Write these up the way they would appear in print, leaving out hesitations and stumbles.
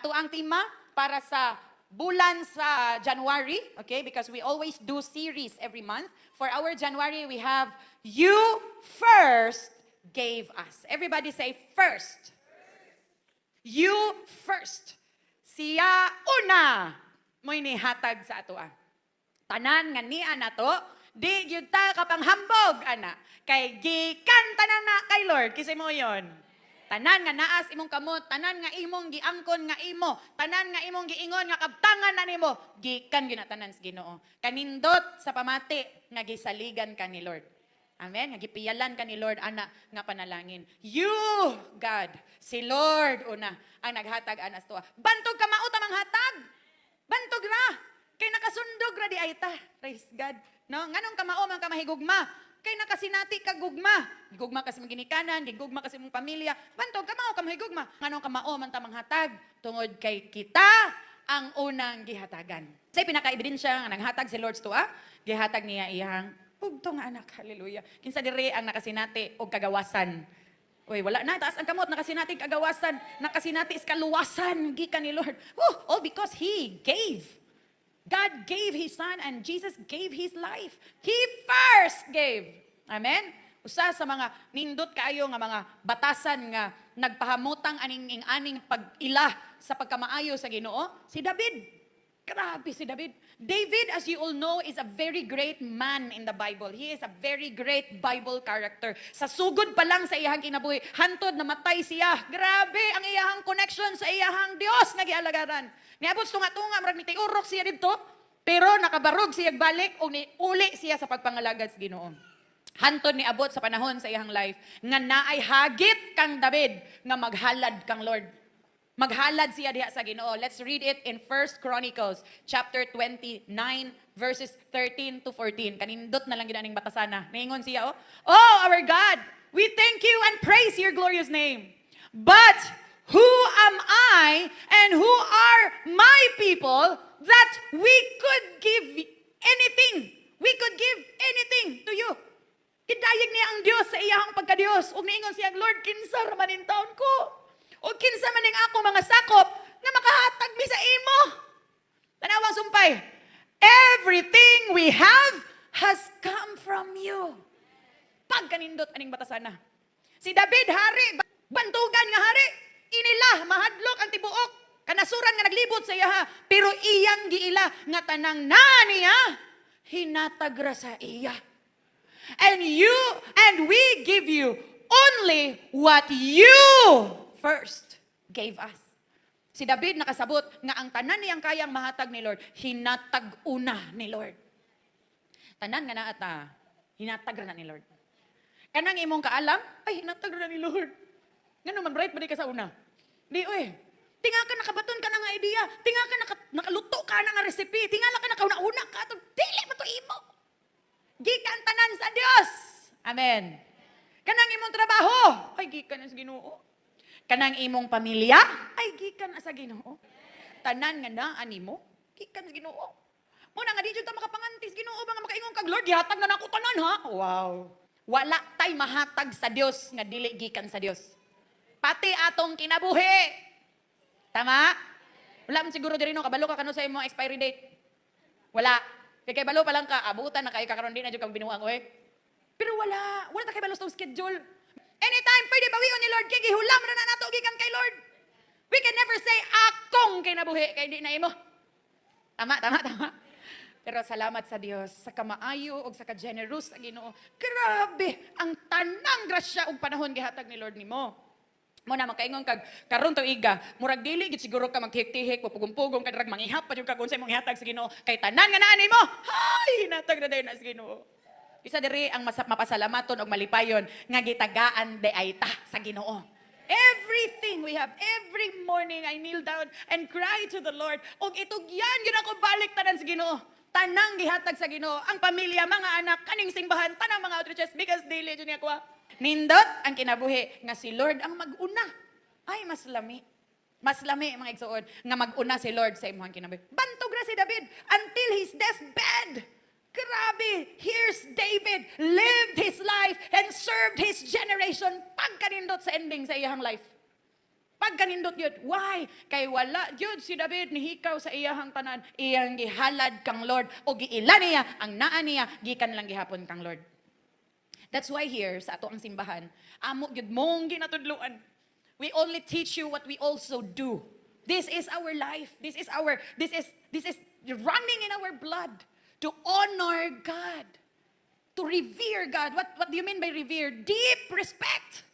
ato ang tema para sa bulan sa January, okay? Because we always do series every month. For our January, we have You First Gave Us. Everybody say first. You first. Siya una mo'y nihatag sa ato. Tanan nga niya na to, di gyud ta kapanghambog, ana. Kay gikan tanan na kay Lord. Kisay mo yon. Tanan nga naas imong kamot, tanan nga imong giangkon nga imo, tanan nga imong giingon nga kabtangan na nimo, gikan gyud na tanan sa Ginoo. Kanindot sa pamati nga gisaligan ka ni Lord. Amen. Nga gipiyalan ka ni Lord ana nga panalangin. You, God, si Lord una ang naghatag anas to. Bantog ka mao ta manghatag. Bantog ra. Kay nakasundog ra di ay ta. Praise God. No, nganong ka mao man ka mahigugma? Kay nakasinati ka gugma. Gugma kasi mong ginikanan, gugma kasi mong pamilya. Bantog ka mao ka mahigugma. Nganong ka mao man ta manghatag tungod kay kita ang unang gihatagan. Say pinaka-ebidensya nga naghatag si Lord to gihatag niya iyang ugto nga anak. Hallelujah. Kinsa diri ang nakasinati og kagawasan. Uy, wala na taas ang kamot nakasinati kagawasan, nakasinati is kaluwasan gikan ni Lord. All because He gave. God gave His Son and Jesus gave His life. He first gave. Amen? Usa sa mga nindot kaayo nga mga batasan nga nagpahamutang aning pag-ila sa pagkamaayo sa Ginoo, si David. Grabe si David. David, as you all know, is a very great man in the Bible. He is a very great Bible character. Sa sugod pa lang sa iyahang kinabuhi, hantod namatay siya. Grabe ang iyahang connection sa iyahang Dios nga gialagaran. Niabot tunga-tunga, marag nitiurok siya dito, pero nakabarog siya balik o uli siya sa pagpangalagad sa Ginoo. Hantod ni abot sa panahon sa iyang life, nga naay hagit kang David, nga maghalad kang Lord. Maghalad siya diha sa Ginoo. Let's read it in 1 Chronicles chapter 29 verses 13 to 14. Kanindot na lang ginaning batasana. Naingon siya, Oh, our God, we thank you and praise your glorious name. But who am I and who are my people that we could give anything? We could give anything to you. Kidayeg niya ang Dios sa iyahang pagka-Dios. Ug niingon siya, Lord, kinsa ra man in taon ko? O kinsa man ning ako mga sakop nga makahatag mi sa imo. Tanawang sumpay. Everything we have has come from you. Pagkanindot aning batasana. Si David hari, bantugan nga hari, inila mahadlok ang tibuok. Kanasuran nga naglibot sa iya, pero iyang giila nga tanang niya hinatagra sa iya. And we give you only what you first gave us. Si David nakasabot nga ang tanan niyang kayang mahatag ni Lord, hinatag una ni Lord. Tanan nga naata, hinatag ra na ni Lord. Kanang imong kaalam, ay hinatag ra ni Lord. Ngano man bright ba di ka sa una? Di oy. Tinga ka nakabaton ka na nga idea, tinga ka nakaluto ka na nga recipe, tingala ka nakauna-una ka to, dili mo to imo. Gikan tanan sa Dios. Amen. Kanang imong trabaho, ay gikan sa Ginoo. Kanang imong pamilya, ay gikan sa Ginoo. Tanan nga na animo, gikan sa Ginoo. Muna nga di jud ta makapangantis Ginoo ba nga makaingon kag Lord, gihatag na nako tanan ha. Wow. Wala tay mahatag sa Dios nga dili gikan sa Dios. Pati atong kinabuhi. Tama? Wala man siguro diri no kabalo ka kano sa imong expiry date. Wala. Kay balo pa lang ka abutan na kay kakaron di na jud kang binuang oy. Pero wala ta kay balos tong schedule. Anytime pwede bawion ni Lord kay gihulam na nato gikan kay Lord. We can never say akong kinabuhi kay di na imo. Tama. Pero salamat sa Dios sa kamaayo ug sa ka-generous sa Ginoo. Grabe ang tanang grasya ug panahon gihatag ni Lord nimo. Mo na makaingon kag karon to iga, murag dili gid siguro ka magtihik-tihik, pupugong-pugong ka drag mangihap pa jud kag unsay mong ihatag sa Ginoo. Kay tanan nga naa nimo, hay hinatag na dayon na sa Ginoo. Isa diri ang mapasalamaton og malipayon nga gitagaan ay ta sa Ginoo. Everything we have, every morning I kneel down and cry to the Lord. Og itugyan gyud ako balik tanan sa Ginoo. Tanang gihatag sa Ginoo, ang pamilya, mga anak, kaning simbahan, tanang mga outreaches because daily jud niya ko. Nindot ang kinabuhi nga si Lord ang mag-una. Ay mas lami. Mas lami mga igsuon nga mag-una si Lord sa imong kinabuhi. Bantog ra si David until his deathbed. Grabe, here's David, lived his life and served his generation. Pagkanindot sa ending sa iyang life. Murag kanindot yun. Why? Kay wala yun si David nihikaw sa iyahang tanan, iyang gihalad kang Lord, o giila niya, ang naa niya, gikan lang gihapon kang Lord. That's why here, sa ato ang simbahan, amo gyud mong ginatudluan. We only teach you what we also do. This is our life. This is running in our blood to honor God, to revere God. What do you mean by revere? Deep respect.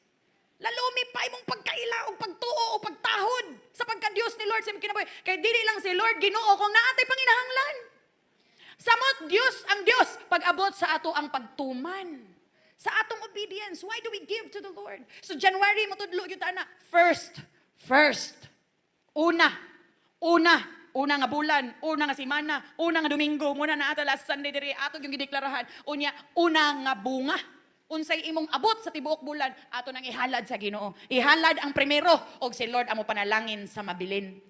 Lalumi pa imong pagkaila o pagtuo o pagtahod sa pagka-Diyos ni Lord sa imong kinabuhi. Kay dili lang si Lord Ginoo kung naatay panginahanglan. Samot Diyos ang Diyos pag-abot sa ato ang pagtuman, sa atong obedience. Why do we give to the Lord? So January mo tudlo gyud ana. First. Una nga bulan, una nga semana, una nga Domingo, muna na ata last Sunday diri ato yung gideklarahan. Una nga bunga. Unsay imong abot sa tibuok bulan, ato nang ihalad sa Ginoo. Ihalad ang primero og si Lord amo panalangin sa mabilin.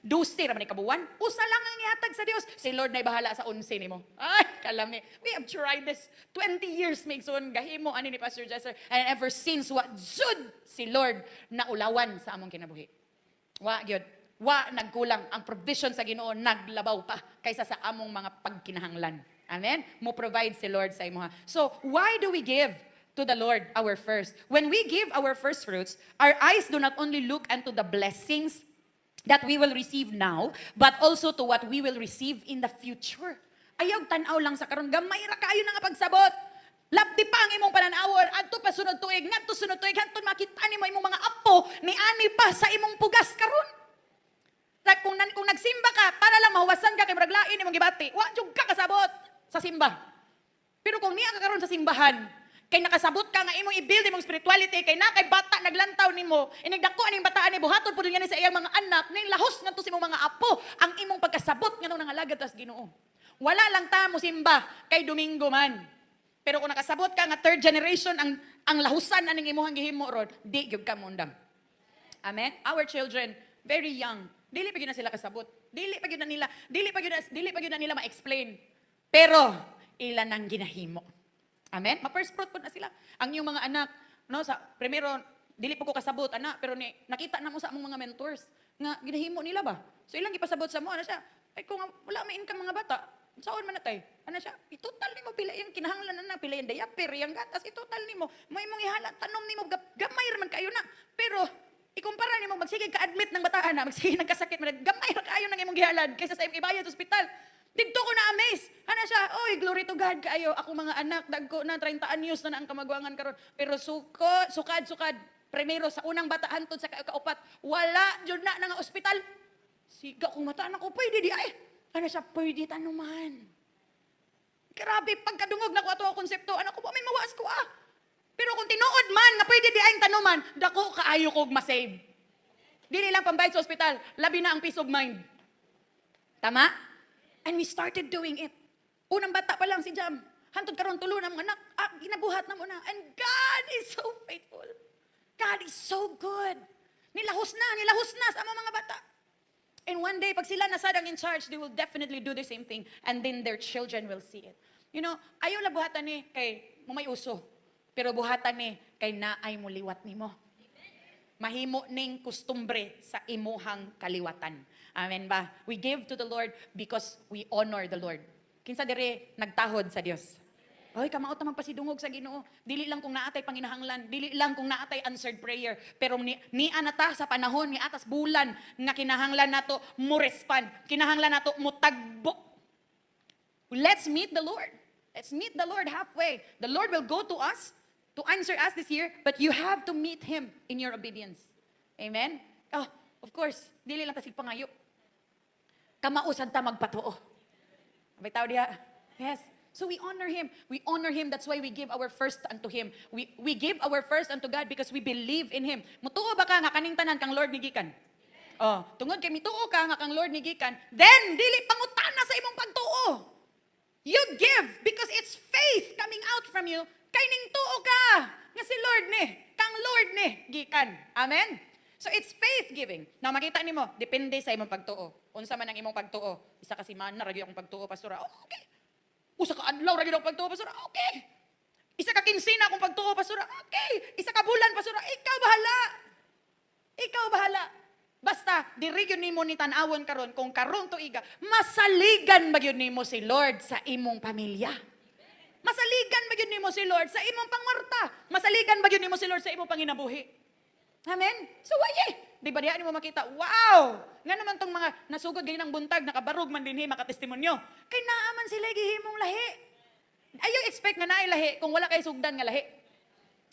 12 ra man ni kabuwan, usa lang ang ihatag sa Dios. Si Lord nay bahala sa 11 nimo. Ay, kalami. We have tried this 20 years migson gahimo ani ni Pastor Jester, and ever since what should si Lord na ulawan sa among kinabuhi. Wa gyud. Wa nagkulang ang provision sa Ginoo, naglabaw pa kaysa sa among mga pagkinahanglan. Amen? Mo provide si Lord sa imuha. So, why do we give to the Lord our first? When we give our first fruits, our eyes do not only look unto the blessings that we will receive now, but also to what we will receive in the future. Ayaw tanaw lang sa karon, gamay ra kayo na nga pagsabot. Labdi pa ang imong pananawon, adto pa sunod tuig, ngadto sunod tuig, hantun makita nimo imong mga apo ni ani pa sa imong pugas karon. Kung nagsimba ka, para lang mahuwasan ka kay braglain imong gibati, wa jud ka kasabot sa simba. Pero kung niya ka karon sa simbahan, kay nakasabot ka nga imong i-build imong spirituality, kay na kay bata naglantaw nimo, inigdako aning bataan ni buhaton pud niya sa iyang mga anak, ning lahos ngadto sa imong mga apo ang imong pagkasabot nganong nangalagad tas Ginoo. Wala lang ta mo simba kay Domingo man. Pero kung nakasabot ka nga third generation ang lahusan aning imong gihimo ron, di gyud ka mundam. Amen. Our children very young, dili pa gyud na sila kasabot. Dili pa gyud na nila ma-explain. Pero ilan ang ginahimo. Amen? Ma-first fruit po na sila. Ang iyong mga anak, no, sa primero, dili po ko kasabot, anak, pero nakita na mo sa among mga mentors, nga ginahimo nila ba? So ilang ipasabot sa mo, ano siya? Ay kung wala may income mga bata, saan man natay? Ano siya? Itotal nimo pila yung kinahanglan na, pila yung diaper, yung gatas, itotal nimo. May mong ihala, tanom nimo, gamay raman kayo na. Pero, ikumpara nimo, magsige ka-admit ng bataan na, magsige nagkasakit, gamay ra kayo ng imong gihalad, kaysa sa imong ibayad sa ospital. Dito ko na-amaze. Ano siya? Oy, glory to God kayo. Ako mga anak, dagko na 30 anyos na ang kamagwangan karon. Pero sukad. Primero sa unang bata hantod sa kaupat, wala jud na nga ospital. Siga kung mata anak ko pwede di ay. Ano siya? Pwede tanuman. Grabe pagkadungog na ko ato ang konsepto. Anak ko po may mawas ko Pero kung tinuod man na pwede di ay tanuman, dako kaayo kog ma-save. Dili lang pambayad sa ospital, labi na ang peace of mind. Tama? And we started doing it. Unang bata pa lang si Jam. Hantod karon tulo na mga anak. Ginabuhat na mo na. And God is so faithful. God is so good. Nilahos na sa mga bata. And one day, pag sila nasadang in charge, they will definitely do the same thing. And then their children will see it. You know, ayaw lang buhatan ni kay mo may uso. Pero buhatan ni kay naay mo liwat nimo. Mahimo ning kustumbre sa imuhang kaliwatan. Amen ba? We give to the Lord because we honor the Lord. Kinsa dire nagtahod sa Dios. Oy, kamaot naman pasidungog sa Ginoo. Dili lang kung naatay panginahanglan, dili lang kung naatay answered prayer, pero ni anata sa panahon ni atas bulan nga kinahanglan nato mo respond. Kinahanglan nato mo tagbo. Let's meet the Lord. Let's meet the Lord halfway. The Lord will go to us to answer us this year, but you have to meet Him in your obedience. Amen? Oh, of course, dili lang ta sig pangayo. Kamausan ta magpatuo. Bitaw diha. Yes. So we honor Him. We honor Him. That's why we give our first unto Him. We give our first unto God because we believe in Him. Mutuo ba ka nga kaning tanan kang Lord ni gikan? Oh, tungod kay mituo ka nga kang Lord ni gikan, then dili pangutana sa imong pagtuo. You give because it's faith coming out from you. Kay ning tuo ka nga si Lord ni, kang Lord ni gikan. Amen. So it's faith giving. Now makita nimo, depende sa imong pagtuo. Unsa man ang imong pagtuo? Isa ka semana ra gyud akong pagtuo, pastora. Oh, okay. Usa ka adlaw ra gyud akong pagtuo, pastora. Okay. Isa ka kinsina akong pagtuo, pastora. Okay. Isa ka bulan, pastora. Ikaw bahala. Ikaw bahala. Basta, diri yun nimo ni tanawon karon kung karon tuiga, masaligan ba yun nimo si Lord sa imong pamilya? Masaligan ba yun nimo si Lord sa imong pangwarta? Masaligan ba yun nimo si Lord sa imong panginabuhi? Amen? So, waye. Di ba diyan mo makita, wow! Nga naman tong mga nasugod ganyan ng buntag, nakabarog man din makatestimonyo. Kay naaman sila gihimong lahi. Ayaw expect nga naay lahi kung wala kay sugdan nga lahi.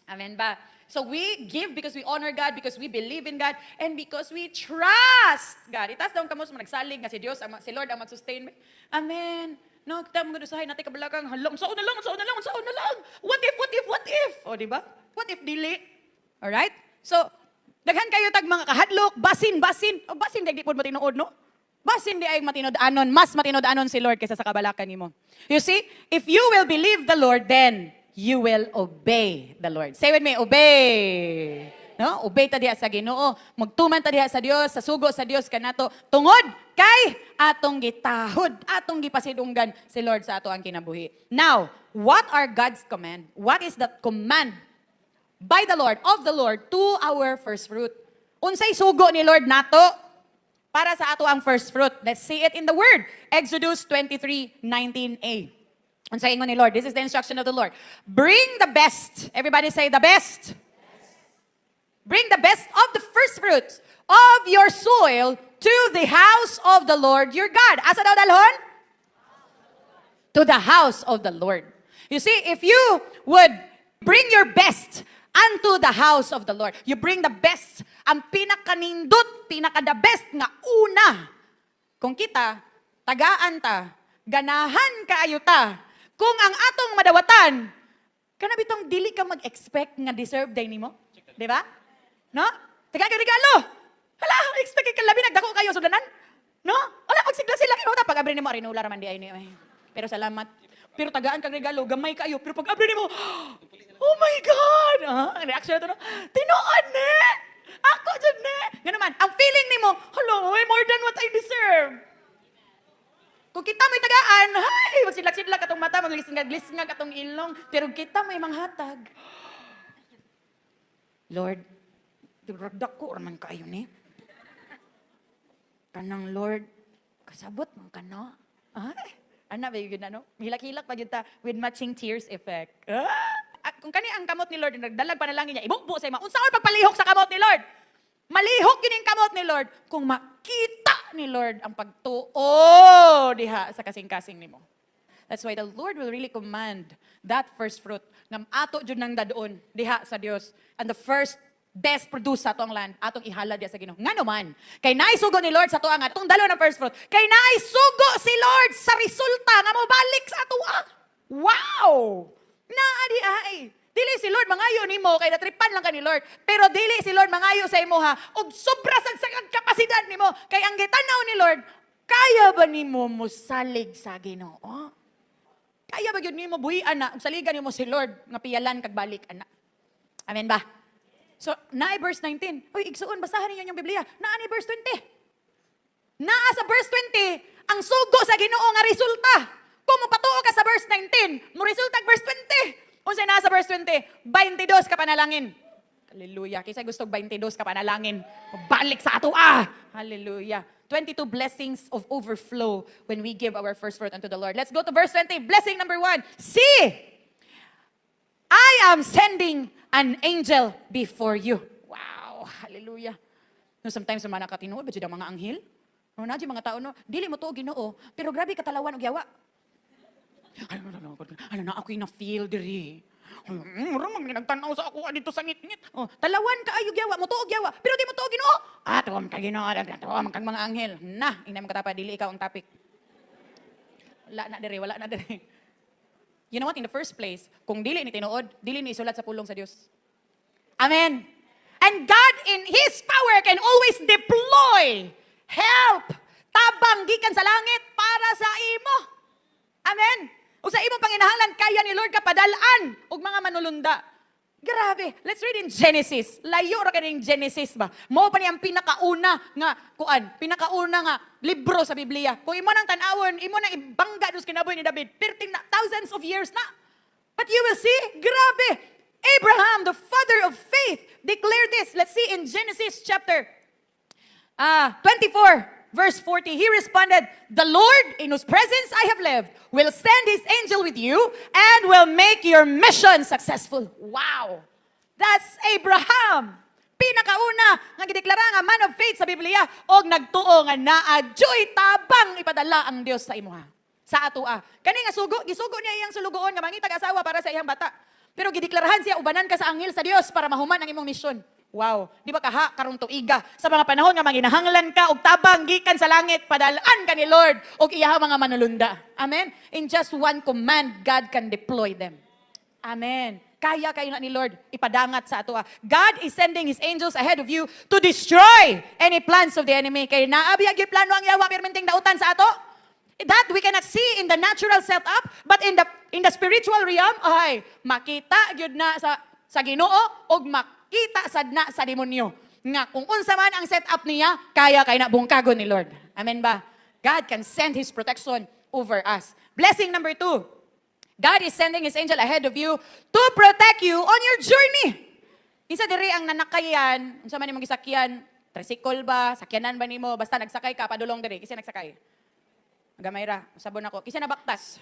Amen ba? So we give because we honor God, because we believe in God, and because we trust God. Itas daw kamo sa nagsalig nga si Dios, si Lord ang mag-sustain. Amen. No, kita mo gudusahay natin kabalagang, halong, saon na lang. What if? O, di ba? What if dili? Alright? So, daghan kayo tag mga kahadlok, basin. O, basin, di po matinood, no? Basin di ay matinood-anon, mas matinood-anon si Lord kaysa sa kabalakan nimo. You see, if you will believe the Lord, then you will obey the Lord. Say with me, obey. No? Obey ta diha sa Ginoo. Magtuman ta diha sa Dios, sa sugo sa Dios kanato. Tungod kay atong gitahod, atong gipasidunggan si Lord sa ato ang kinabuhi. Now, what are God's command? What is the command by the Lord, of the Lord, to our first fruit? Unsay sugo ni Lord nato para sa ato ang first fruit? Let's see it in the Word. Exodus 23:19a. Unsay ingon ni Lord? This is the instruction of the Lord. Bring the best. Everybody say the best. Bring the best of the first fruits of your soil to the house of the Lord your God. Asa daw dalhon? To the house of the Lord. You see, if you would bring your best unto the house of the Lord, you bring the best, ang pinakanindot, pinaka-the best nga una. Kung kita, tagaan ta, ganahan kaayo ta, kung ang atong madawatan, kanabitong dili ka mag-expect nga deserve day nimo, di ba? No? Taga ka regalo. Hala, expect ka labi nagdako kayo sudanan. No? Wala magsigla sila kay uta pag abri nimo arinula raman di ay ni. Pero salamat. Pero tagaan kag regalo, gamay kayo. Pero pag abri nimo, oh my God! Ang reaction na to, no? Tinuod ne! Ako dyan ne! Nga naman, ang feeling nimo, hello, way more than what I deserve. Kung kita may tagaan, hay, magsidlak-sidlak katong mata, maglisingag-lisingag katong ilong, pero kita may manghatag. Lord, tiguragdak ko, raman kayo ni. Kanang Lord, kasabot mong kano. Ay, ana ba yun, ano? Hilak-hilak pa yun ta with matching tears effect. Kung kani ang kamot ni Lord, nagdalag panalangin niya, ibukbo sa ima. Unsa man pagpalihok sa kamot ni Lord? Malihok yun yung kamot ni Lord kung makita ni Lord ang pagtuo diha sa kasing-kasing nimo. That's why the Lord will really command that first fruit ng ato jud nang dadoon diha sa Dios. And the first best produce sa atong land, atong ihala diha sa Ginoo. Nga naman, kay naisugo ni Lord sa tuwa nga atong dalo ng first fruit, kay naisugo si Lord sa resulta nga mobalik sa atoa. Wow! Naadi ay. Dili si Lord mangayo nimo kay natripan lang ka ni Lord. Pero dili si Lord mangayo sa imo ha og sobra sang kapasidad nimo kay ang gitanaw ni Lord, kaya ba nimo mosalig sa Ginoo? Kaya ba gyud nimo buhi-an na og saligan nimo si Lord nga piyalan kag balik ana? Amen ba? So, naay verse 19. Oy, igsuon basahan ninyo yung Biblia. Naa ni verse 20. Naa sa verse 20 ang sugo sa Ginoo nga resulta. Kung mopatuo ka sa verse 19, mo resulta verse 20. Unsay naa sa verse 20? 22 ka panalangin. Hallelujah. Kaysa gusto 22 ka panalangin. Balik sa ato Hallelujah. 22 blessings of overflow when we give our first fruit unto the Lord. Let's go to verse 20. Blessing number 1. See, I am sending an angel before you. Wow. Hallelujah. No, sometimes naman nakatinuod, ba ang mga anghel? No, na mga tao, no, dili mo to Ginoo, pero grabe katalawan og yawa. Ano na ako'y na-feel diri. Murang nagtanaw sa ako dito sa ngit-ngit. Oh, talawan ka ayog yawa, mo tuog yawa. Pero di mo tuog Ginoo. Tuwam ka Ginoo, tuwam kang mga anghel. Na, inam ka tapa dili ikaw ang topic. Wala na diri. You know what, in the first place, kung dili ni tinuod, dili ni isulat sa pulong sa Dios. Amen. And God in His power can always deploy help, tabang gikan sa langit para sa imo. Amen. O sa imong panginahanglan, kaya ni Lord kapadalaan og mga manulunda. Grabe. Let's read in Genesis. Layo ra kaning Genesis ba? Mao pa ni ang pinakauna nga pinakauna nga libro sa Biblia. Kung imo nang tan-awon, imo nang ibangga dos kinabuhi ni David. 13 thousands of years na. But you will see, grabe. Abraham, the father of faith, declared this. Let's see in Genesis chapter 24, verse 40. He responded, "The Lord, in whose presence I have lived, will send his angel with you and will make your mission successful." Wow! That's Abraham. Pinakauna nga gideklara nga man of faith sa Biblia og nagtuo nga naadyoy tabang ipadala ang Dios sa imuha. Sa atoa. Kani nga gisugo niya iyang sulugoon nga mangitag asawa para sa iyang bata. Pero gideklarahan siya ubanan ka sa anghel sa Dios para mahuman ang imong misyon. Wow, di ba kaha karong tuiga sa mga panahon nga manginahanglan ka og tabang gikan sa langit padalaan ka ni Lord og iyaha mga manulunda. Amen. In just one command, God can deploy them. Amen. Kaya kayo na ni Lord ipadangat sa ato. God is sending His angels ahead of you to destroy any plans of the enemy. Kaya naabiyag yung plano ang yawa perminting dautan sa ato. That we cannot see in the natural setup, but in the spiritual realm, ay makita gyud na sa Ginoo og makita sad na sa demonyo. Nga kung unsa man ang setup niya, kaya kay na bungkagon ni Lord. Amen ba? God can send His protection over us. Blessing number 2. God is sending His angel ahead of you to protect you on your journey. Isa diri ang nanakayan, unsa man imong gisakyan, tricycle ba, sakyanan ba nimo, basta nagsakay ka padulong diri, kasi nagsakay. Gamay ra, sabon ako, kasi nabaktas.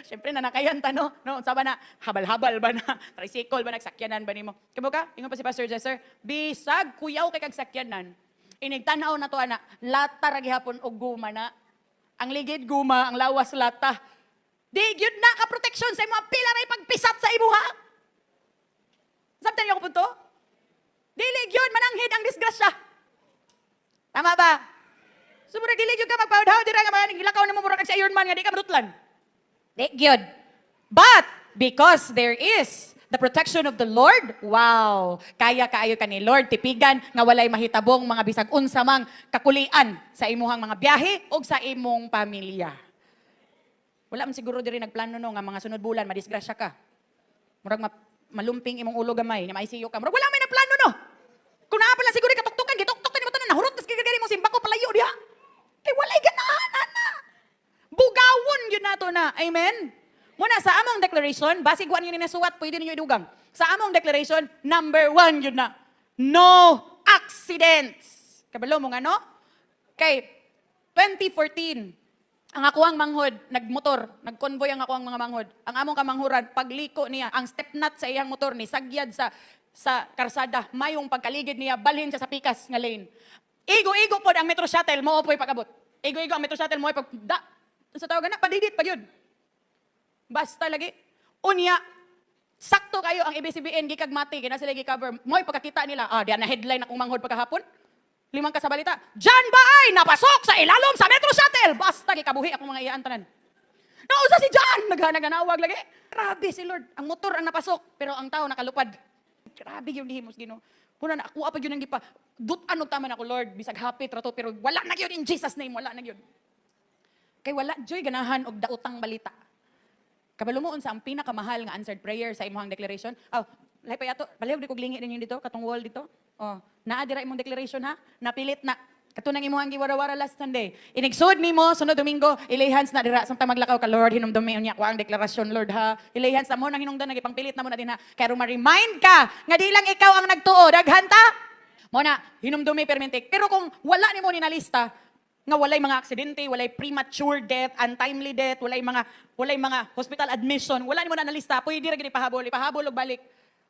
Siyempre nanakayan ta no, unsa ba na habal-habal ba na, tricycle ba nagsakyanan ba nimo? Kamo ka? Ingon pa si Pastor Jesser, bisag kuyaw kay kag sakyanan. Inigtanaw na to ana, lata ra gihapon og guma na. Ang ligid guma, ang lawas lata. Di gyud na ka protection sa imong pila ray pagpisat sa imuha. Sabtan niyo ko punto? Dili gyud mananghid ang disgrasya. Tama ba? Sumura dili gyud ka magpaudhaw dira nga mga gilakaw nimo mura kag si Iron Man nga di ka madutlan. Di gyud. But because there is the protection of the Lord, wow, kaya kaayo ka ni Lord tipigan nga walay mahitabong mga bisag unsa mang kakulian sa imuhang mga biyahe o sa imong pamilya. Wala man siguro diri nagplano no nga mga sunod bulan madisgrasya ka. Murag malumping imong ulo gamay, na ma-ICU ka. Murag wala may nagplano no. Kung naa pala siguro katuktukan, gituktok ni mo tanan nahurot tas gigagari mo simba ko palayo diha. Kay walay ganahan ana. Bugawon yun nato na. Amen. Muna, sa among declaration, basig kuan yun nasuwat, pwede ninyo idugang. Sa among declaration, number 1 yun na, no accidents. Kabalo mo nga, no? Kay 2014, ang ako ang manghod, nagmotor, nagconvoy ang ako ang mga manghod. Ang among kamanghuran, pagliko niya, ang step nut sa iyang motor ni, sagyad sa karsada, mayong pagkaligid niya, balhin siya sa pikas nga lane. Igo-igo po ang metro shuttle, mo po'y pagabot. Igo-igo ang metro shuttle, mo po'y sa tawag na, padidit pa yun. Basta lagi. Unya, sakto kayo ang ABCBN, gikag mati, kina sila gi-cover. Mo'y pagkakita nila, diyan na headline akong manghod pagkahapon. 5 ka sa balita. Diyan ba ay napasok sa ilalom sa metro shuttle? Basta gikabuhi akong mga iyaan tanan. Nausa si John! Naghanag-anawag lagi. Grabe si Lord. Ang motor ang napasok, pero ang tao nakalupad. Grabe yung lihimos, Ginoo. Kuna na, ako apag yun ang gipa. Dutan og tama na ako, Lord. Bisag happy, trato, pero wala na yun in Jesus' name. Wala na yun. Kay wala, joy, ganahan og daotang balita. Kabalo mo unsa ang pinakamahal nga answered prayer sa imong declaration? Lahi pa yato, palihog di ko glingi ninyo dito, katong wall dito. Naa dira imong declaration ha. Napilit na. Katunang imong giwara-wara last Sunday. Inigsud nimo sunod Domingo, ilihans na dira samtang maglakaw ka Lord, hinumdumi unya ko ang deklarasyon Lord ha. Ilihans na mo nang hinungdan nagipangpilit na mo na din ha. Kaya ma-remind ka nga di lang ikaw ang nagtuo, daghan ta. Mo na hinumdumi permintik. Pero kung wala nimo ni na lista, nga walay mga aksidente, walay premature death, untimely death, walay mga hospital admission, wala nimo na nalista, pwede ra gid ipahabol og balik.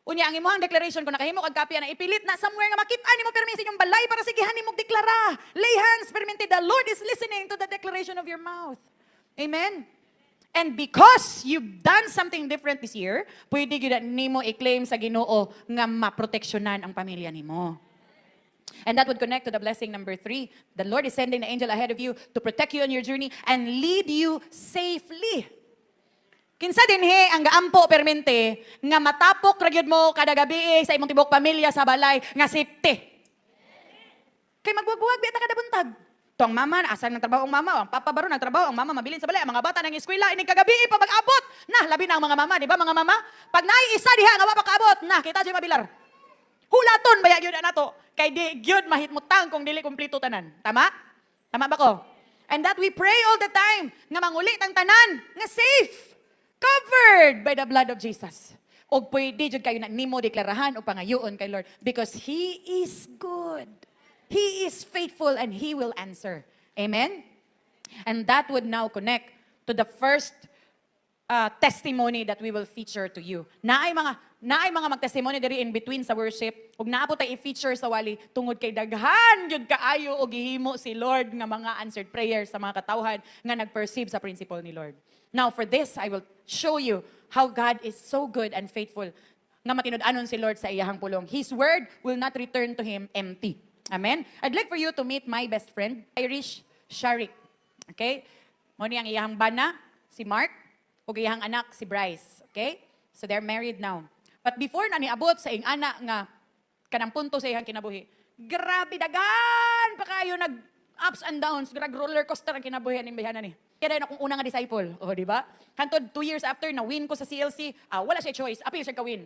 Unya ang imong declaration kung nakahimo kag kapya na ipilit na somewhere nga makita nimo permi sa inyong balay para sigihan nimo deklara. Lay hands perminti, the Lord is listening to the declaration of your mouth. Amen. And because you've done something different this year, pwede gyud nimo i-claim sa Ginoo nga maproteksyonan ang pamilya nimo. And that would connect to the blessing number 3. The Lord is sending the angel ahead of you to protect you on your journey and lead you safely. Kinsa dinhi ang gaampo permente nga matapok ra gyud mo kada gabi sa imong tibok pamilya sa balay nga safety. Kay magbuwag-buwag biya ta kada buntag. Tong mama asan ng trabaho ang mama, ang papa baro ng trabaho, ang mama mabilin sa balay, ang mga bata nang eskwela ining kagabi pa mag-abot. Nah, labi na ang mga mama, di ba mga mama? Pag naay isa diha nga wa pa kaabot, nah kita jay mabilar. Hulaton baya gyud nato kay di gyud mahitmutang kung dili kumpleto tanan. Tama? Tama ba ko? And that we pray all the time nga mangulit ang tanan nga safe. covered by the blood of Jesus. O pwede jud kayo na nimo deklarahan o pangayoon kay Lord because He is good. He is faithful and He will answer. Amen? And that would now connect to the first testimony that we will feature to you. Naay mga magtestimony diri in between sa worship. Ug naa po tay i-feature sa wali tungod kay daghan gyud kaayo og gihimo si Lord nga mga answered prayers sa mga katawhan nga nag-perceive sa principle ni Lord. Now for this I will show you how God is so good and faithful nga matinud-anon si Lord sa iyahang pulong. His word will not return to him empty. Amen. I'd like for you to meet my best friend, Irish Sharik. Okay? Mo ni ang iyahang bana si Mark ug iyahang anak si Bryce. Okay? So they're married now. But before na niabot sa iyang anak nga kanang punto sa iyang kinabuhi, grabe dagan pa kayo nag ups and downs, grag roller coaster ang kinabuhi ning bihanan ni. Kaya dahil akong unang nga disciple, di ba? Hantod 2 years after na win ko sa CLC, wala siya choice, apil siya ka-win.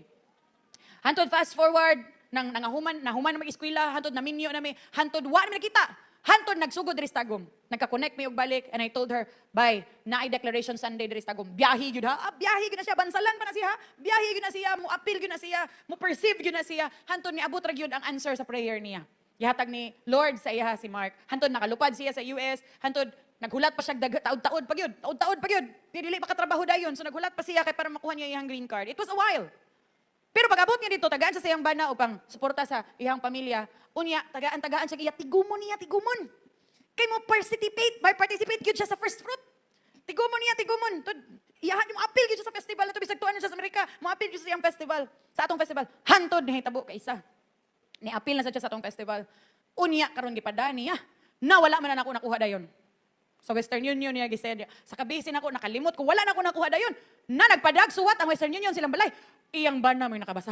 Hantod fast forward nahuman na mag-eskwela, hantod na minyo na may hantod wa na nakita. Hantod nagsugod diri sa Tagum. Nagka-connect mi og balik and I told her, "Bye, naay declaration Sunday diri sa Tagum. Biyahe gyud ha. Biyahe gyud na siya, bansalan pa na siya. Biyahe gyud na siya, mo appeal gyud na siya, mo perceive gyud na siya. Hantod ni abot ra gyud ang answer sa prayer niya. Gihatag ni Lord sa iya si Mark. Hantod nakalupad siya sa US, hantod naghulat pa siya taud-taud pa gyud. Taud-taud pa gyud. Dili pa katrabaho dayon, so naghulat pa siya kay para makuha niya iyang green card. It was a while. Pero pag-abot niya dito, tagaan sa siyang bana upang suporta sa iyang pamilya, unya, tagaan siya iya, tigumon. Kay mo participate gyud siya sa first fruit. Tigumon. Iyahan mo appeal gyud siya sa festival na to, bisag tuan siya sa Amerika, mo appeal gyud sa iyang festival, sa atong festival. Hantod ni hitabo kay isa. Ni appeal na sa siya sa atong festival. Unya karon gipadani na wala man na ako nakuha dayon. Sa Western Union niya gised. Sa kabisin ako nakalimot ko wala na ako nakuha dayon. Na nagpadag suwat ang Western Union silang balay. Iyang bana may nakabasa.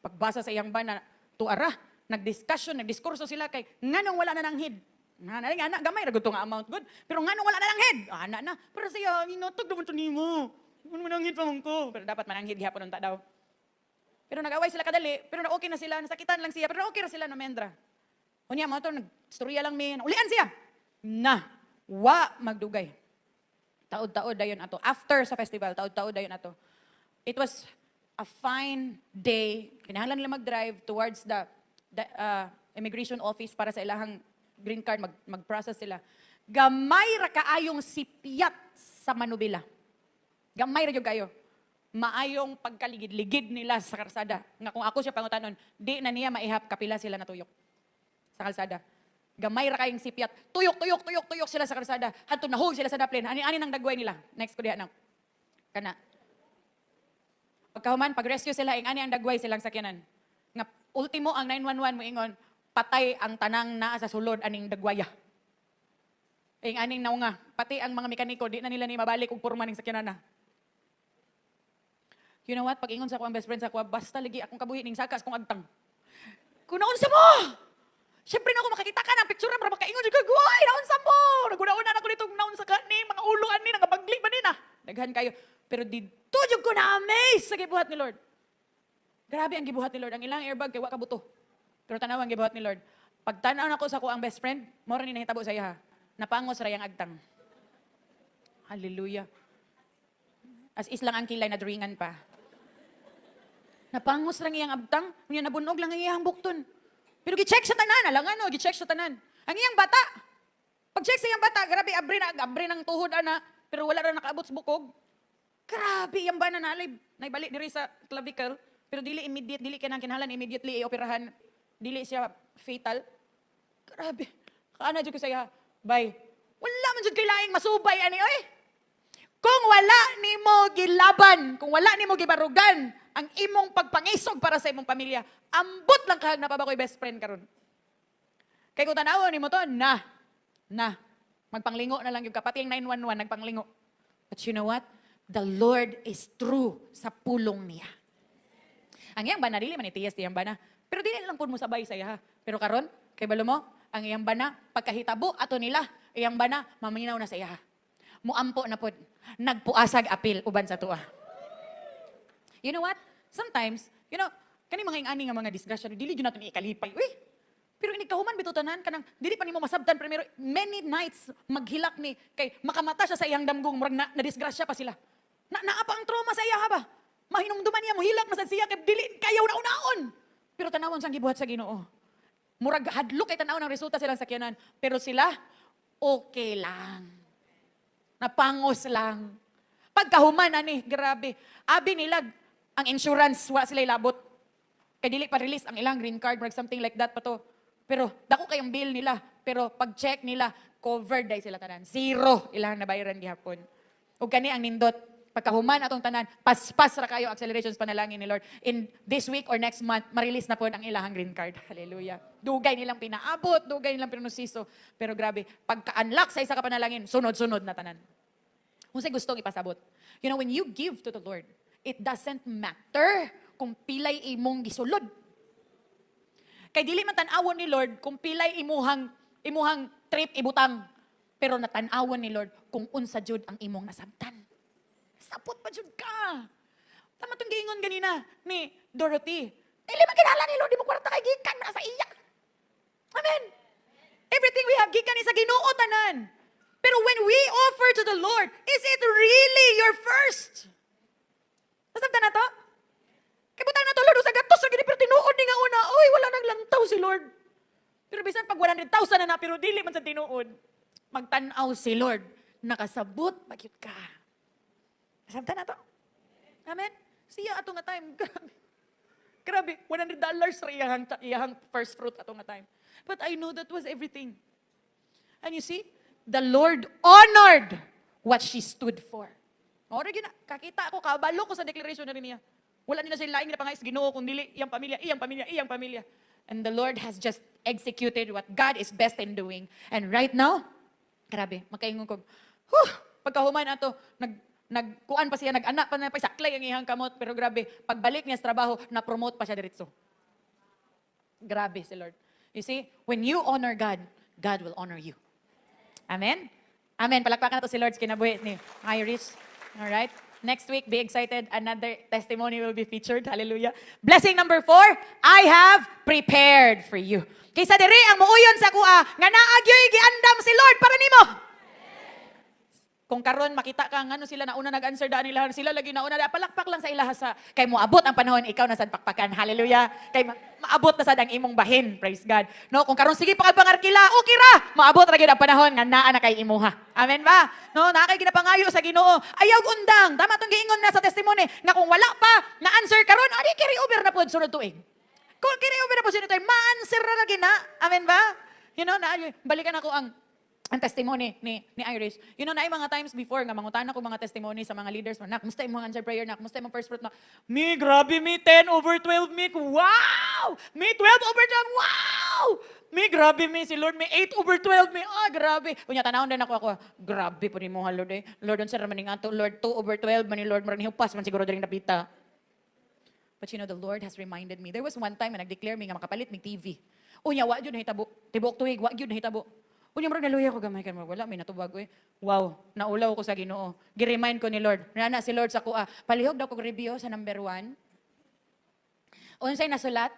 Pagbasa sa iyang bana, tuara, nagdiskurso sila kay nganong wala na nang hid. Nga gamay ra gud nga amount good, pero nganong wala na nang hid. Ana na, pero siya inotog naman to nimo. Ano man ang hid pa ko, pero dapat mananghid gihapon unta daw. Pero nag-away sila kadali, pero na okay na sila, nasakitan lang siya, pero okay ra sila na mendra. Unya mo to nagstorya lang mi, ulian siya. Na, wa magdugay. Taod-taod dayon ato. After sa festival, taod-taod dayon ato. It was a fine day. Kinahanglan nila mag-drive towards the immigration office para sa ilahang green card, mag-process sila. Gamay ra kaayong sipyat sa manubila. Gamay ra gyud kayo. Maayong pagkaligid-ligid nila sa karsada. Nga kung ako siya pangutanon, di na niya maihap kapila sila natuyok sa kalsada. Gamay ra kayong sipyat. Tuyok sila sa karsada. Hanto nahug sila sa daplin. Ani nang dagway nila. Next ko diha na. Kana. Pagkahuman, pag-rescue sila, ani ang dagway silang sakyanan. Nga ultimo ang 911 mo ingon, patay ang tanang naa sa sulod aning dagwaya. Aning naw nga, pati ang mga mekaniko, di na nila ni mabalik og porma ning sakyanan na. You know what? Pag ingon sa akong best friend sa ako, basta lagi akong kabuhi ning sakas kong agtang. Kunaunsa mo! Siyempre na ako makakita ka ng picture para makaingon siya, guay, naunsa mo! Naguna-una na ako dito, naunsa ka ni, mga ulo ani, nangabagli ba nina? Daghan kayo. Pero dito yung ko na-amaze sa gibuhat ni Lord. Grabe ang gibuhat ni Lord. Ang ilang airbag kay wa kabuto. Pero tanaw ang gibuhat ni Lord. Pag tanaw ako sa ko ang best friend, mora ni nahitabo sa iya. Napangos ra yang agtang. Hallelujah. As is lang ang kilay na dringan pa. Napangos lang iyang abtang, unya nabunog lang ang iyang bukton. Pero gi-check sa tanan, alangan no, gi-check sa tanan. Ang iyang bata. Pag-check sa iyang bata, grabe abri ng tuhod ana, pero wala ra nakaabot sa bukog. Grabe iyang bana na naibalik diri sa clavicle, pero dili kanang kinahanglan immediately i-operahan. Dili siya fatal. Grabe. Kaana jud ko saya. Bye. Wala man jud kay laing masubay ani oy. Kung wala nimo gilaban, kung wala nimo gibarugan ang imong pagpangisog para sa imong pamilya, ambot lang kahag napabakoy best friend karon. Kay kung tanaw nimo to, magpanglingo na lang yung kapati ang 911 nagpanglingo. But you know what? The Lord is true sa pulong niya. Ang iyang bana dili man itiyas tiyang bana, pero dili lang pud mo sabay sa iya. Pero karon, kay balo mo, ang iyang bana pagkahitabo ato nila, iyang bana maminaw na sa iya. Muampo na pod. Nagpuasag apil uban sa tuwa. You know what? Sometimes, kani mga ingani nga mga discussion, dili jud naton ikalipay. Uy, Pero ini kahuman bitutanan kanang dili pa nimo masabtan primero many nights maghilak ni kay makamata siya sa iyang damgong murag na disgrasya pa sila. Naapa ang trauma sa iya ba? Mahinumduman niya mo hilak na sa siya kay dili kayaw na unaon. Pero tanawon sang gibuhat sa Ginoo. Murag hadlok kay tanaw ng resulta silang sakyanan, pero sila okay lang. Napangos lang. Pagkahuman ani, grabe. Abi nila ang insurance wa sila ilabot. Kay dili pa release ang ilang green card, murag something like that pa to. Pero dako kayong bill nila, pero pag check nila, covered dai sila tanan. Zero ilang nabayaran gihapon. Ug kani ang nindot, pagkahuman atong tanan, paspas ra kayo accelerations panalangin ni Lord. In this week or next month, ma-release na po ang ilang green card. Hallelujah. Dugay nilang pinaabot, dugay nilang pinusiso. Pero grabe, pagka-unlock sa isa ka panalangin, sunod-sunod na tanan. Kung sa'y gustong ipasabot. You know, when you give to the Lord, it doesn't matter kung pilay imong gisulod. Kay dili man tan-awon ni Lord kung pilay imuhang trip ibutang. Pero natan-awon ni Lord kung unsa jud ang imong nasabtan. Sapot pa jud ka. Tama tong giingon ganina ni Dorothy. Dili man kinahanglan ni Lord, di mo kwarta kay gikan na sa iya. Amen. Everything we have gikan is sa Ginoo tanan. Pero when we offer to the Lord, is it really your first? Nasabtan na to? Kibutang na to, Lord, sa gatos, sa gini, pero tinuod ni nga una, oy, wala nang lantaw si Lord. Pero bisan pag 100,000 na pero dili man sa tinuod, magtanaw si Lord, nakasabot, magyud ka. Nasabtan na to? Amen? Siya ato nga time, grabe. Grabe, $100 sa iyahang first fruit ato nga time. But I know that was everything. And you see, the Lord honored what she stood for. Ora gyud na, kakita ako, kabalo ko sa declaration na rin niya. Wala nila sila laing napangayos Ginoo kung dili iyang pamilya. And the Lord has just executed what God is best in doing. And right now, grabe, makaingon ko, pagkahuman ato, nagkuan pa siya, nag-anak pa na pa, saklay ang iyang kamot, pero grabe, pagbalik niya sa trabaho, na-promote pa siya diretso. Grabe si Lord. You see, when you honor God, God will honor you. Amen? Amen. Palakpakan na to si Lord, kinabuhi ni Iris. Alright? Next week, be excited. Another testimony will be featured. Hallelujah. Blessing number 4, I have prepared for you. Kaysa diri ang muuyon sa kuha, nga naagyoy giandam si Lord para nimo. Kung karon makita ka ngano sila nauna nag-answer daan nila, sila lagi nauna palakpak lang sa ilahasa. Kay moabot ang panahon ikaw na sad pakpakan. Hallelujah. Kay maabot na sad ang imong bahin. Praise God. No, kung karon sige pa pangarkila, okay ra. Maabot ra gyud ang panahon nga naa na kay imuha. Amen ba? No, naa kay ginapangayo sa Ginoo. Ayaw undang. Tama tong giingon na sa testimony nga kung wala pa na answer karon, ari carry over na pod sunod tuig. Kung carry over na pod sunod tuig, ma-answer ra lagi na. Amen ba? You know, balikan ako ang testimony ni Iris. You know, naay mga times before nga mangutan ako mga testimony sa mga leaders. Nak, musta imong answer prayer, nak, musta imong first fruit, nak. Me, grabe, me, 10/12, me, wow! Me, 12/12, wow! Me, grabe, me, si Lord, me, 8/12, me, grabe. Kunya, tanawon din ako, grabe po ni mo, Lord, eh. Lord, on sir, maning ato, Lord, 2/12, man ni Lord, marang hiupas, man siguro din napita. But you know, the Lord has reminded me. There was one time na nag-declare me nga makapalit mig TV. Unya, wa gyud nahitabo. Tibok tuig, wa gyud nahitabo. Unya marag naluya ko gamay kan wala may natubag eh. Wow, naulaw ko sa Ginoo. Gi-remind ko ni Lord. Nana si Lord sa kuha. Palihog daw ko review sa number 1. Unsay nasulat?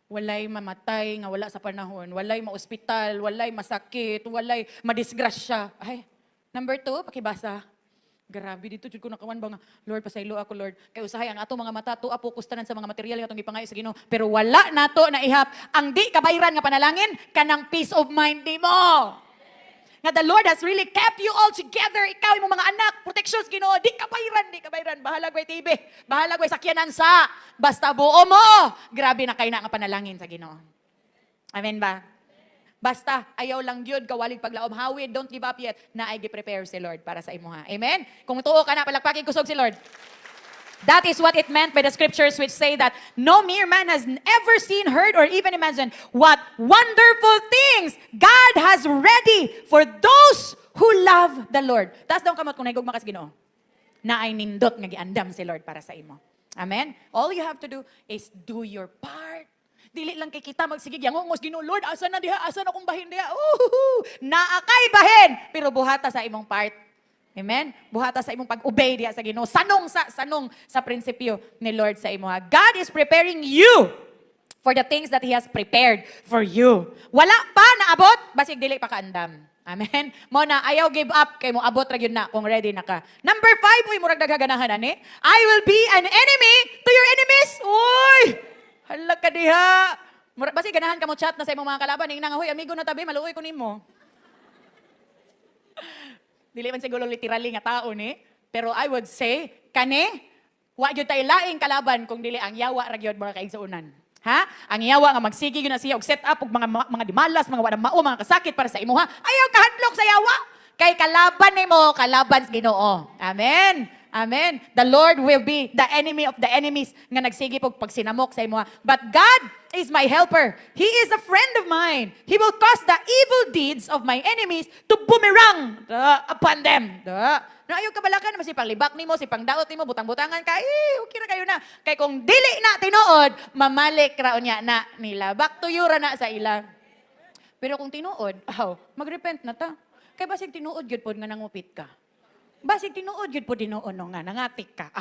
Walay mamatay nga wala sa panahon, walay maospital, walay masakit, walay madisgrasya. Ay, number 2, pakibasa. Grabe dito jud ko nakawan ba nga Lord pasaylo ako Lord kay usahay ang ato mga mata tuwa focus tanan sa mga material nga atong gipangayo sa Ginoo pero wala nato na ihap ang di kabayran nga panalangin kanang peace of mind nimo. Nga the Lord has really kept you all together, ikaw imong mga anak, protections Ginoo, di kabayran, bahala gway TV, bahala gway sakyanan sa basta buo mo. Grabe na kay na nga panalangin sa Ginoo. Amen ba? Basta, ayaw lang yun, kawalig paglaom. Hawid, don't give up yet, na ay gi-prepare si Lord para sa imuha. Amen? Kung tuo ka na, palakpakin kusog si Lord. That is what it meant by the scriptures which say that no mere man has ever seen, heard, or even imagined what wonderful things God has ready for those who love the Lord. Taas daw kamot kung nahigog makas Ginoo. Na ay nindot nga giandam si Lord para sa imo. Amen? All you have to do is do your part. Dili lang kay kita magsigig yangongos Ginoo, Lord, asa na diha, asa na kong bahin diha. Naakay bahin, pero buhata sa imong part. Amen? Buhata sa imong pag-obey diha sa Ginoo. Sanong sa prinsipyo ni Lord sa imo. God is preparing you for the things that He has prepared for you. Wala pa naabot, basig dili pa kaandam. Amen. Mo na ayaw give up kay mo abot ra gyud na kung ready na ka. Number 5, uy murag daghaganahan ani. I will be an enemy to your enemies. Uy! Hala ka diha. Basig ganahan ka mo chat na sa imong mga kalaban ning nang huy amigo na tabi maluoy ko nimo. Dili man siguro literally nga tao ni, pero I would say kani wa gyud tay laing kalaban kung dili ang yawa ra gyud mga kaigsuonan. Ha? Ang yawa nga magsige gyud na siya og set up og mga dimalas, mga wala mao, mga kasakit para sa imuha. Ayaw kahadlok sa yawa. Kay kalaban nimo, kalaban sa Ginoo. Amen. Amen. The Lord will be the enemy of the enemies nga nagsige pog pagsinamok sa imuha. But God is my helper. He is a friend of mine. He will cause the evil deeds of my enemies to boomerang upon them. Na ayaw kabalakan naman si panglibak nimo, si pangdaot nimo, butang-butangan ka, okay na kayo na. Kay kung dili na tinuod, mamalik raon niya na nila. Back to you ra na sa ila. Pero kung tinuod, magrepent na ta. Kay basig tinuod gyud pod nga nangupit ka. Basig tinuod gyud pod dinuon nga nangatik ka.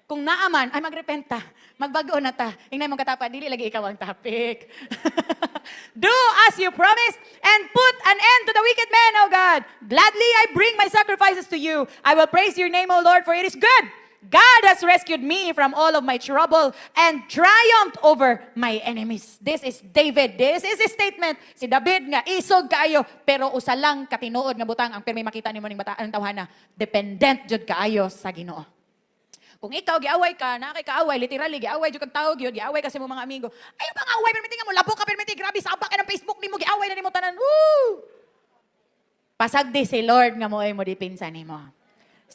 Kung naaman, ay magrepent ta. Magbago na ta. Ingnan mong katapa, dili lagi ikaw ang topic. Do as you promised and put an end to the wicked men, O God. Gladly I bring my sacrifices to you. I will praise your name, O Lord, for it is good. God has rescued me from all of my trouble and triumphed over my enemies. This is David. This is his statement. Si David nga, isog kaayo, pero usa lang katinuod nga butang ang pirmi makita nimo ning bataan tawhana. Dependent jud kaayo sa Ginoo. Kung ikaw giaway ka, na kay kaaway, literally giaway jud kag tawo gyud, giaway kasi mo mga amigo. Ayo bang away permiting nga mo labok ka permiting, grabe sabak ka ng Facebook nimo, giaway na nimo tanan. Woo! Pasagdi si Lord nga moay mo dipinsa nimo.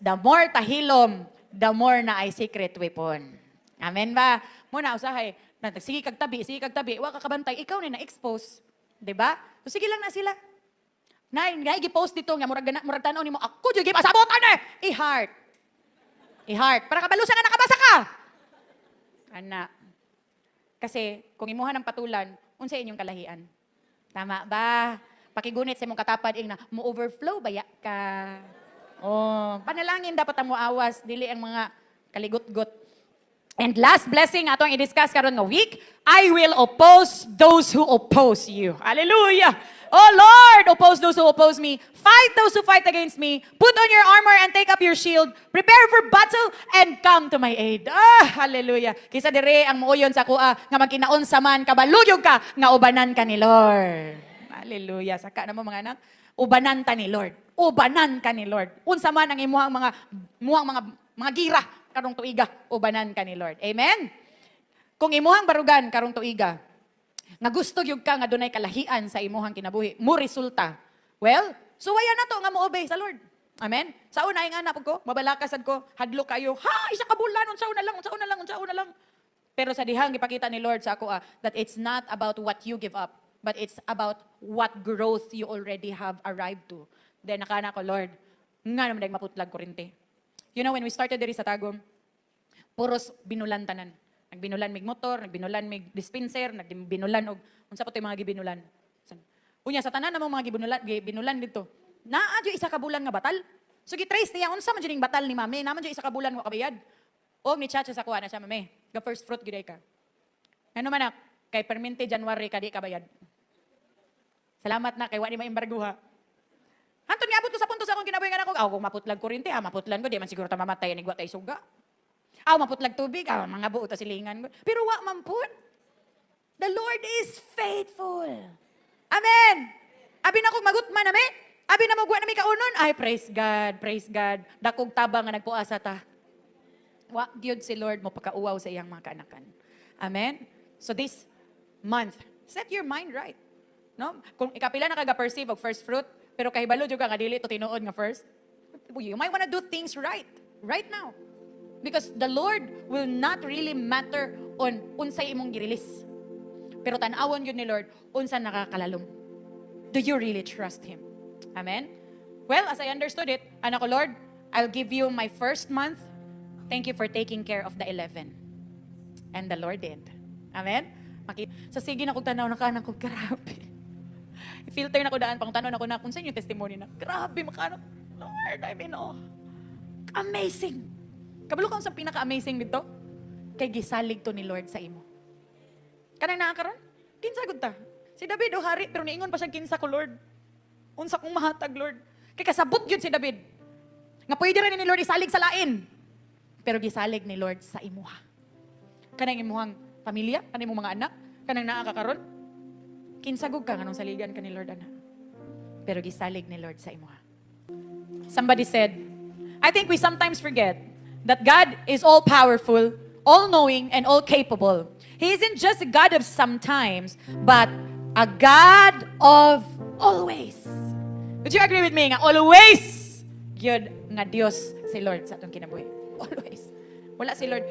The more tahilom, the more na ay secret weapon. Amen ba? Muna usahay, sige kag tabi, wa ka kabantay, ikaw ni na-expose, 'di ba? So sige lang na sila. Na gi-post dito nga murag tanaw nimo, ako jud gipasabotan i-heart. I-heart. Para kabalusan nga nakabasa ka. Ana. Kasi kung imuha ng patulan, unsa inyong kalahian? Tama ba? Pakigunit sa imong katapad ing na mo-overflow baya ka. Panalangin dapat ang muawas, dili ang mga kaligot-got. And last blessing atong i-discuss karon nga week, I will oppose those who oppose you. Hallelujah! Oh Lord, oppose those who oppose me. Fight those who fight against me. Put on your armor and take up your shield. Prepare for battle and come to my aid. Hallelujah. Kisa dire ang muuyon sa kuha nga magkinaunsa man kabaluyog ka nga ubanan ka ni Lord. Hallelujah. Saka na mo mga anak, ubanan ta ni Lord. Ubanan ka ni Lord. Unsa man ang imuhang mga gira karong tuiga, ubanan ka ni Lord. Amen. Kung imuhang barugan karong tuiga, nga gusto gyud ka nga dunay kalahian sa imuhang kinabuhi, mo resulta. Well, suwaya na to nga mo-obey sa Lord. Amen. Sa una ing anak ko, mabalakasad ko, hadlo kayo, isa ka bulan, unsa una lang. Pero sa dihang ipakita ni Lord sa ako that it's not about what you give up, but it's about what growth you already have arrived to. Then nakana ko, Lord, nga naman dahil maputlag kurente. You know, when we started diri sa Tagum, puros binulan tanan. Nagbinulan mig motor, nagbinulan mig dispenser, nagbinulan og unsa pa toy mga gibinulan. Unya sa tanan namong mga gibinulan dito. Naa jud isa ka bulan nga batal. So gi-trace niya unsa man jud ning batal ni mami, naman jud isa ka bulan nga kabayad. Og ni chacha sa kuha na siya mami. Ga first fruit giday ka. Ano man kay permente January ka di ka bayad. Salamat na kay wa ni maimbarguha. Hantud niabot ko sa punto sa akong kinabuhi nga nako, kung maputlag kuryente, maputlan ko di man siguro ta mamatay ni wa tay suga. Maputlag tubig, mga buo ta silingan ko. Pero wa man pud. The Lord is faithful. Amen. Abi na kog magutman nami. Abi na magwa nami kaunon. Ay, praise God, praise God. Dakog tabang nga nagpuasa ta. Wa gyud si Lord mo pagkauaw sa iyang mga kaanakan. Amen. So this month, set your mind right. No? Kung ikapila na kaga-perceive og first fruit, pero kahibalo jud ka nga dili to tinuod nga first, you might wanna do things right now. Because the Lord will not really matter on unsay imong gi-release. Pero tan-awon yun ni Lord, unsa nakakalalom. Do you really trust Him? Amen? Well, as I understood it, anak ko, Lord, I'll give you my first month. Thank you for taking care of the 11. And the Lord did. Amen? So sige na kong tanaw na kanang ko, grabe. I-filter na ko daan, pang tanaw na ko na kung saan yung testimony na, grabe, makano, Lord, I mean, amazing. Kabalo ka sa pinaka-amazing dito? Kay gisalig to ni Lord sa imo. Kanang naa karon? Kinsa gud ta? Si David o hari pero niingon pa siya kinsa ko Lord. Unsa kong mahatag Lord? Kay kasabot gyud si David. Nga pwede rin ni Lord isalig sa lain. Pero gisalig ni Lord sa imuha. Kanang imuhang pamilya, kanang imong mga anak, kanang naa ka karon. Kinsagog ka nganong saligan ka ni Lord ana. Pero gisalig ni Lord sa imuha. Somebody said, I think we sometimes forget that God is all powerful, all knowing, and all capable. He isn't just a God of sometimes, but a God of always. Would you agree with me nga always gyud nga Dios si Lord sa atong kinabuhi? Always. Wala si Lord,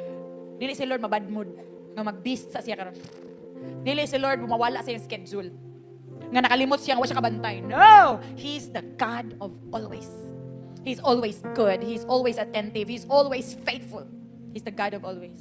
dili si Lord mabad mood nga mag-beast sa siya karon. Dili si Lord mawala sa iyang schedule. Nga nakalimot siya nga wa siya kabantay. No! He's the God of always. He's always good. He's always attentive. He's always faithful. He's the God of always.